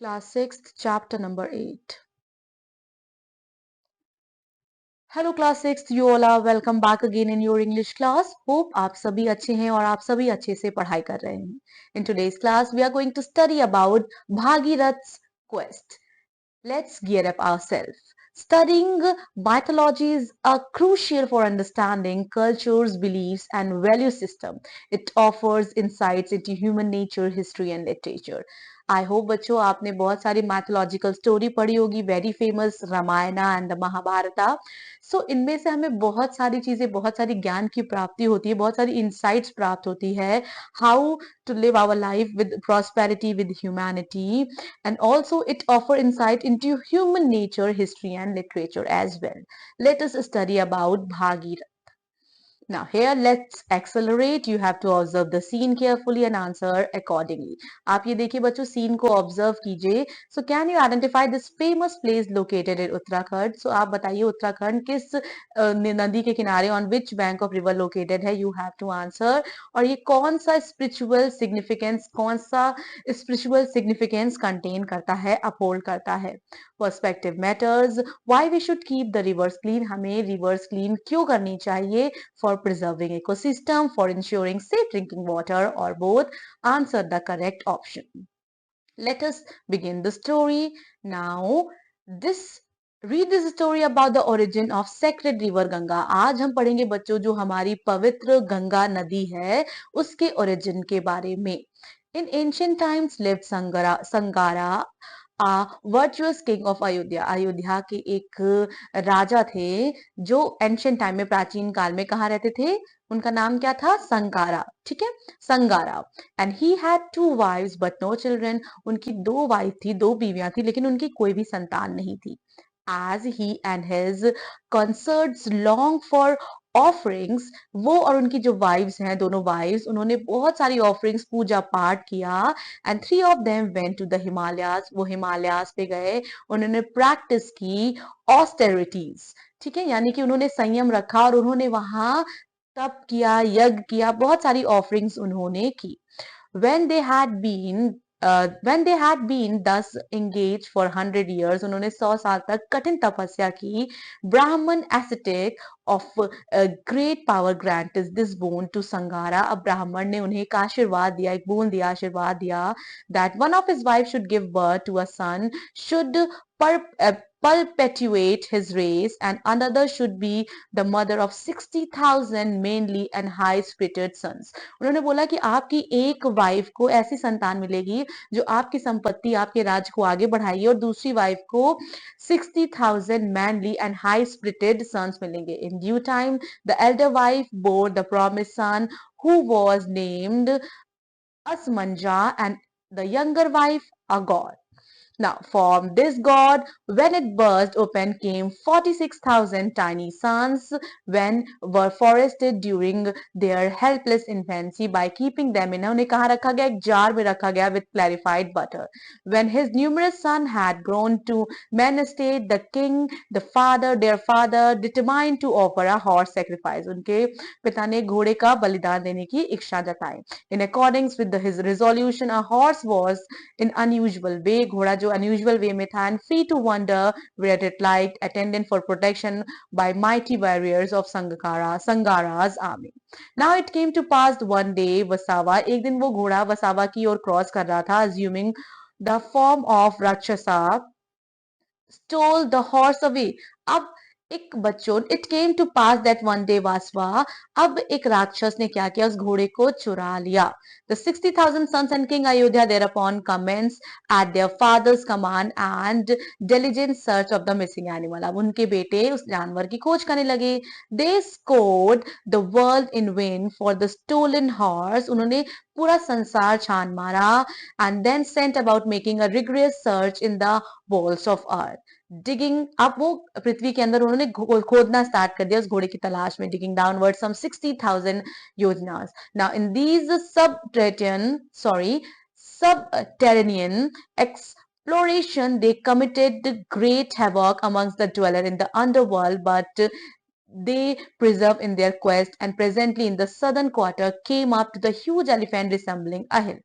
Class 6th, chapter number 8. Hello class 6th, you all are welcome back again in your English class. Hope आप सभी अच्छे हैं और आप सभी अच्छे से पढ़ाई कर रहे हैं. In today's class, we are going to study about Bhagirath's quest. Let's gear up ourselves. Studying mythologies are crucial for understanding cultures, beliefs, and value system. It offers insights into human nature, history, and literature. I hope बच्चों आपने बहुत सारी mythological story पढ़ी होगी, very famous Ramayana and the Mahabharata. So इनमें से हमें बहुत सारी चीजें, बहुत सारी ज्ञान की प्राप्ति होती है, बहुत सारी इंसाइट्स प्राप्त होती है, how to live our life with prosperity, with humanity, and also it offer insight into human nature, history, and literature as well. Let us study about Bhagirath. Now here let's accelerate. You have to observe the scene carefully and answer accordingly. आप ये देखिए बच्चों, scene को observe कीजिए. So can you identify this famous place located in Uttarakhand? So आप बताइए उत्तराखंड किस नदी के किनारे, on which bank of river located है? You have to answer. और ये कौन सा spiritual significance, कौन सा spiritual significance contain करता है, uphold करता है? Perspective matters. Why we should keep the rivers clean? हमें rivers clean क्यों करनी चाहिए? For preserving ecosystem, for ensuring safe drinking water, or both? Answer the correct option. Let us begin the story. Now, this read this story about the origin of sacred river Ganga. आज हम पढ़ेंगे बच्चों जो हमारी पवित्र गंगा नदी है उसके origin के बारे में. In ancient times lived Sangara, a virtuous king of Ayodhya. Ayodhya के एक राजा थे जो एंशियंट टाइम में, प्राचीन काल में कहाँ रहते थे? उनका नाम क्या था? संगारा. ठीक है, Sangara. And he had two wives but no children. उनकी दो वाइफ थी, दो बीवियां थी, लेकिन उनकी कोई भी संतान नहीं थी. As he and his consorts long for offerings, वो और उनकी जो वाइव्स हैं, दोनों वाइव्स, उन्होंने बहुत सारी ऑफरिंग्स, पूजा पाठ किया. And three of them went to the Himalayas. वो हिमालयास पे गए, उन्होंने प्रैक्टिस की ऑस्टेरिटीज. ठीक है, यानी कि उन्होंने संयम रखा और उन्होंने वहां तप किया, यज्ञ किया, बहुत सारी ऑफरिंग्स उन्होंने की. when they had been when they had been thus engaged for 100 years, उन्होंने 100 साल तक कठिन तपस्या की. ब्राह्मण ascetic of great power granted this boon to Sangara. अब ब्राह्मण ने उन्हें एक आशीर्वाद दिया, एक बोन दिया, आशीर्वाद दिया, that one of his wives should give birth to a son, should perpetuate his race, and another should be the mother of 60,000 mainly and high spirited sons. उन्होंने बोला कि आपकी एक वाइफ को ऐसी संतान मिलेगी जो आपकी संपत्ति, आपके राज को आगे बढ़ाएगी, और दूसरी वाइफ को 60,000 manly and high spirited sons मिलेंगे. In due time the elder wife bore the promise son who was named Asamanja and the younger wife a gourd. Now, from this god, when it burst open, came 46,000 tiny suns, when were forested during their helpless infancy by keeping them in. उन्हें कहाँ रखा गया? एक jar में रखा गया with clarified butter. When his numerous son had grown to manhood, the king, their father, determined to offer a horse sacrifice. उनके पिता ने घोड़े का बलिदान देने की इच्छा जताई. In accordance with his resolution, a horse was in unusual way, घोड़ा जो unusual way में था, and free to wander where it liked, attendant for protection by mighty warriors of Sangara's army. Now it came to pass one day, Vasava, एक दिन वो घोड़ा वसावा की ओर cross कर रहा था, assuming the form of Rakshasa, stole the horse away. अब एक बच्चों, it came to pass that one day Vasava, अब एक राक्षस ने क्या किया? उस घोड़े को चुरा लिया. The 60,000 sons and king Ayodhya thereupon commenced at their father's command and diligent search of the missing animal. अब उनके बेटे उस जानवर की खोज करने लगे. They scoured the world in vain for the stolen horse. उन्होंने पूरा संसार छान मारा. And then sent about making a rigorous search in the bowls of earth. Digging, अब वो पृथ्वी के अंदर उन्होंने खोदना स्टार्ट कर दिया उस घोड़े की तलाश में. डिगिंग डाउनवर्ड सम 60,000 योजनास. Now in these subterranean exploration, they committed great havoc amongst the dweller in the underworld, but they preserved in their quest, and presently in the southern quarter came up to the huge elephant resembling a hill.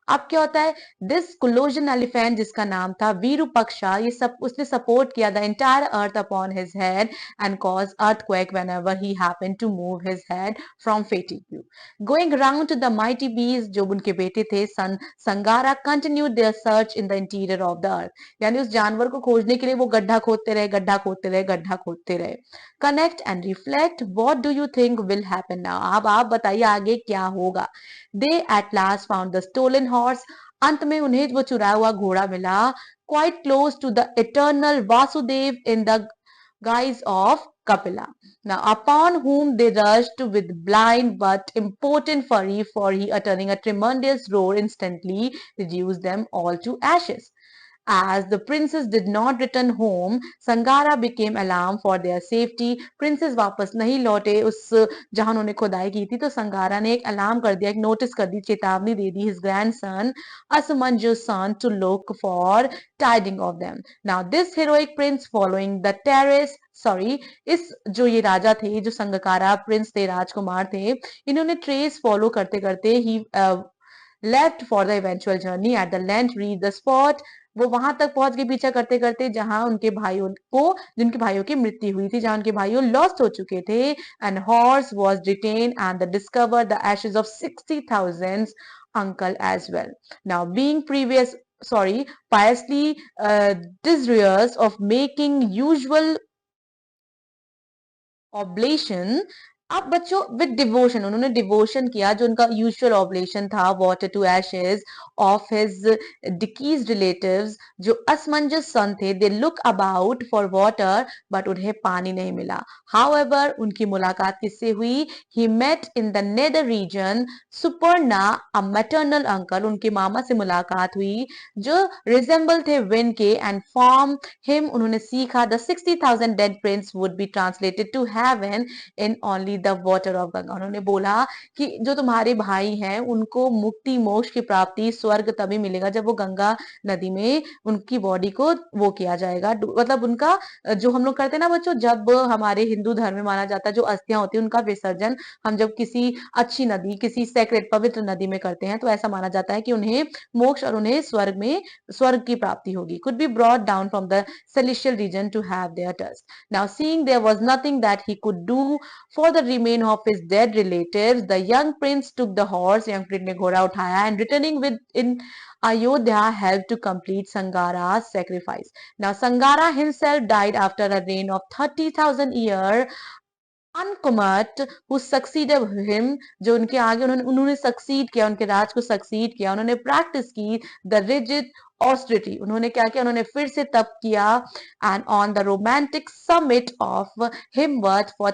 अब क्या होता है, this कोलोजन elephant जिसका नाम था वीरूपक्षा, ये सब उसने सपोर्ट किया the entire earth upon his head and cause earthquake whenever he happened to move his head from fatigue going around to the mighty beast, जो उनके बेटे थे son Sangara continued their search in the interior of the earth, यानी उस जानवर को खोजने के लिए वो गड्ढा खोदते रहे, गड्ढा खोदते रहे, गड्ढा खोदते रहे। Connect and reflect, what do you think will happen now, अब आप बताइए आगे क्या होगा। They at last found the stolen horse, अंत में उन्हें वो चुराया हुआ घोड़ा मिला, quite close to the eternal Vasudeva in the guise of Kapila. Now, upon whom they rushed with blind but impotent fury, for he, uttering a tremendous roar, instantly reduced them all to ashes. As the princes did not return home, Sangara became alarmed for their safety. Princes वापस नहीं लौटे उस जहां उन्होंने खुदाई की थी, तो संगारा ने एक अलार्म कर दिया, एक नोटिस कर दी, चेतावनी दे दी his grandson Asmanju's son to look for tidings of them. Now this heroic prince following the terrace इस जो ये राजा थे, जो संगकारा प्रिंस थे, राजकुमार थे, इन्होंने ट्रेस फॉलो करते करते ही left for the eventual journey at the length reach the spot, वो वहां तक पहुंच के पीछा करते करते जहां उनके भाइयों को, जिनके भाइयों की मृत्यु हुई थी, जहां उनके भाइयों लॉस्ट हो चुके थे। And horse was detain and discover the ashes of 60,000 uncle as well. Now being piously desirous of making usual oblation, अब बच्चों विद डिवोशन, उन्होंने डिवोशन किया, जो उनका यूजुअल ऑब्लेशन था, water to ashes of his डिकीज रिलेटिव्स, जो Asamanja's son थे, they look about for water but उन्हें पानी नहीं मिला। हाउएवर उनकी मुलाकात किससे हुई, he met in the nether region Suparna a maternal uncle, उनके मामा से मुलाकात हुई जो रिजेंबल थे विन के, एंड फ्रॉम हिम उन्होंने सीखा the 60,000 dead prince would be translated to heaven in only the water of Ganga. उन्होंने बोला कि जो तुम्हारे भाई हैं उनको मुक्ति मोक्ष की प्राप्ति स्वर्ग तभी मिलेगा जब वो गंगा नदी में उनकी बॉडी को वो किया जाएगा, मतलब उनका जो हम लोग करते हैं ना बच्चों, जब हमारे हिंदू धर्म में माना जाता है जो अस्थियां होती है उनका विसर्जन हम जब किसी अच्छी नदी, किसी सेक्रेट पवित्र नदी में करते हैं, तो ऐसा माना जाता है कि उन्हें मोक्ष और उन्हें स्वर्ग में स्वर्ग की प्राप्ति होगी, could be brought down from the celestial region to have their dust. Now seeing there was nothing that he could do for the remain of his dead relatives, the young prince took the horse, young prince ने घोड़ा उठाया, and returning with in Ayodhya helped to complete Sangara's sacrifice. Now Sangara himself died after a reign of 30,000 years. अनकुमट who succeeded him, जो उनके आगे उन्होंने succeed किया, उनके राज को सक्सीड किया, उन्होंने प्रैक्टिस की द रिजिड ऑस्ट्रिटी, उन्होंने क्या किया, उन्होंने फिर से तप किया, and on the romantic summit of Himavat for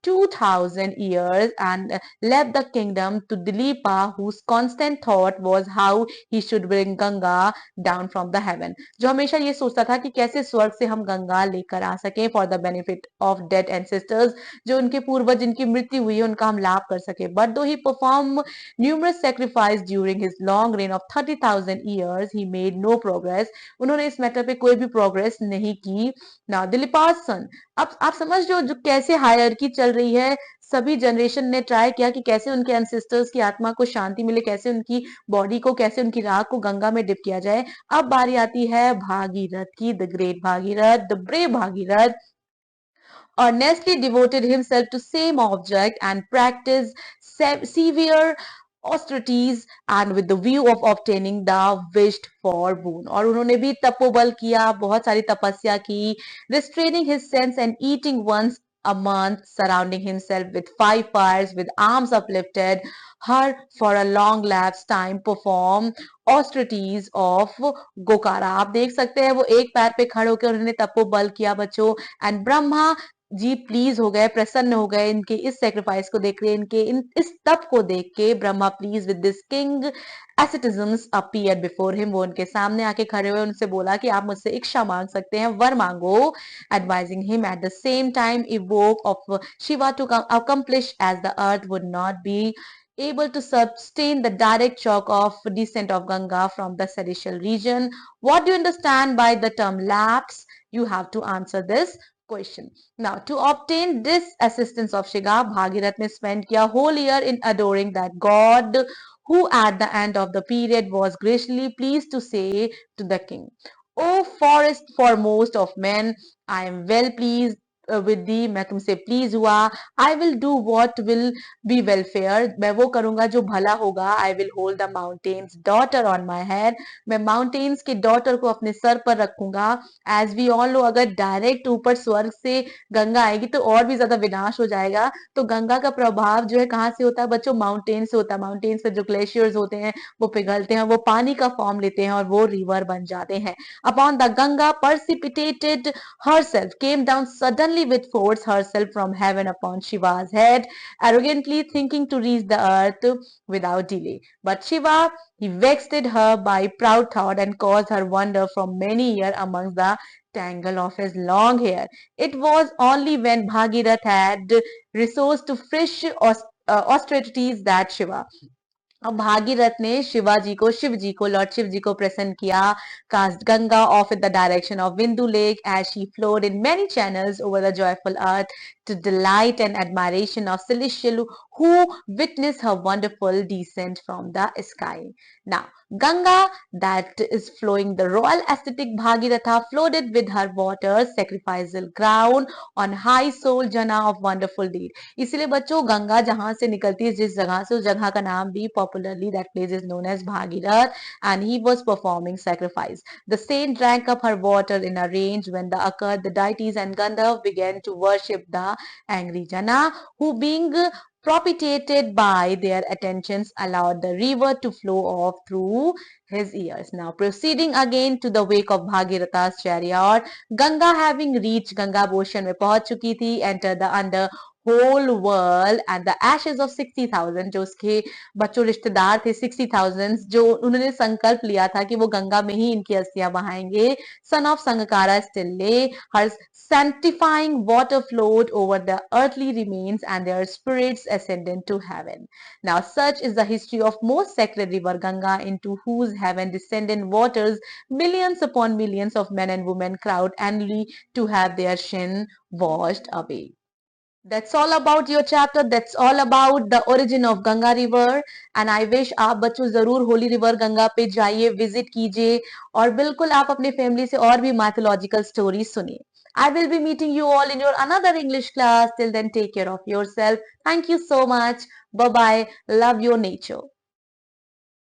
32,000 years and left the kingdom to Dilipa, whose constant thought was how he should bring Ganga down from the heaven, जो हमेशा ये सोचता था कि कैसे स्वर्ग से हम गंगा लेकर आ सकें for the benefit of dead ancestors, जो उनके पूर्वज जिनकी मृत्यु हुई है उनका हम लाभ कर सके। But though he perform numerous sacrifice during his long reign of 30,000 years, he made no progress, उन्होंने इस मैटर पे कोई भी प्रोग्रेस नहीं की। ना दिलीपास सन, अब आप समझ लो जो कैसे हायरकी चल रही है, सभी जनरेशन ने ट्राई किया कि कैसे उनके एंसेस्टर्स की आत्मा को शांति मिले, कैसे उनकी बॉडी को, कैसे उनकी राख को गंगा में डिप किया जाए। अब बारी आती है भागीरथ की, the great Bhagirath, the brave Bhagirath earnestly devoted himself to same object and practiced severe austerities and with the view of obtaining the wished for boon, और उन्होंने भी तपोबल किया, बहुत सारी तपस्या की, restraining his sense and eating once a month, surrounding himself with 5 fires with arms uplifted, her for a long lapse time perform austerities of गोकारा। आप देख सकते हैं वो एक पैर पे खड़े होकर उन्होंने तपोबल किया बच्चों, एंड ब्रह्मा जी प्लीज हो गए, प्रसन्न हो गए इनके इस सेक्रीफाइस को देख के, इनके इस तप को देख के। Brahma pleased with this king asceticisms appeared before him, वो उनके सामने आके खड़े हुए, उनसे बोला कि आप मुझसे इच्छा मांग सकते हैं, वर मांगो, advising him at the same time evoke of Shiva to accomplish as the earth would not be able to sustain the direct shock of descent of Ganga from the celestial region. What do you understand by the term lapse? You have to answer this question. Now, to obtain this assistance of Shiga, Bhagirath ने spend किया whole year in adoring that god who at the end of the period was graciously pleased to say to the king, O forest foremost of men, I am well pleased with thee. मैं तुमसे please हुआ. I will do what will be welfare. मैं वो करूंगा जो भला होगा. I will hold the mountains daughter on my head. मैं mountains के daughter को अपने सर पर रखूंगा. As we all know, अगर डायरेक्ट ऊपर स्वर्ग से गंगा आएगी तो और भी ज्यादा विनाश हो जाएगा. तो गंगा का प्रभाव जो है कहाँ से होता है बच्चों? माउंटेन से होता है. माउंटेन्स पे जो ग्लेशियर्स होते हैं वो पिघलते हैं, वो पानी का फॉर्म लेते हैं और वो रिवर बन जाते हैं. Upon the Ganga precipitated herself, came down suddenly with force herself from heaven upon Shiva's head, arrogantly thinking to reach the earth without delay. But Shiva, he vexed her by proud thought and caused her wander from many years amongst the tangle of his long hair. It was only when Bhagirath had resource to fresh austerities that Shiva, अब भागीरथ ने शिव को Lord Shiv जी को प्रसन्न किया. Cast Ganga off in the direction of Vindu Lake as she flowed in many channels over the joyful earth to delight and admiration of Celestial who witnessed her wonderful descent from the sky. Now, Ganga that is flowing the royal aesthetic Bhagiratha flooded with her waters, sacrificial crown on high soul Jana of wonderful deed. इसलिए बच्चों गंगा जहां से निकलती है जिस जगह से, उस जगह का नाम भी popularly that place is known as Bhagirath, and he was performing sacrifice. The saint drank up her water in a range when the occurred the deities and Gandharv began to worship the angry Jana, who being propitiated by their attentions allowed the river to flow off through his ears. Now proceeding again to the wake of Bhagiratha's chariot, Ganga having reached Ganga ocean में पहुंच चुकी थी, entered the under whole world and the ashes of 60,000 जो उसके बच्चों रिश्तेदार थे 60,000 जो उन्होंने संकल्प लिया था कि वो गंगा में ही इनकी अस्थियां बहाएंगे. Son of Sangakkara still lay, her sanctifying water flowed over the earthly remains and their spirits ascended to heaven. Now such is the history of most sacred river Ganga, into whose heaven descended waters millions upon millions of men and women crowd annually to have their sin washed away. That's all about your chapter. That's all about the origin of Ganga River. And I wish आप बच्चों जरूर Holi river Ganga पे जाइए, visit कीजिए और बिल्कुल आप अपने फैमिली से और भी mythological stories सुनिए. I will be meeting you all in your another English class. Till then, take care of yourself. Thank you so much. Bye bye. Love your nature.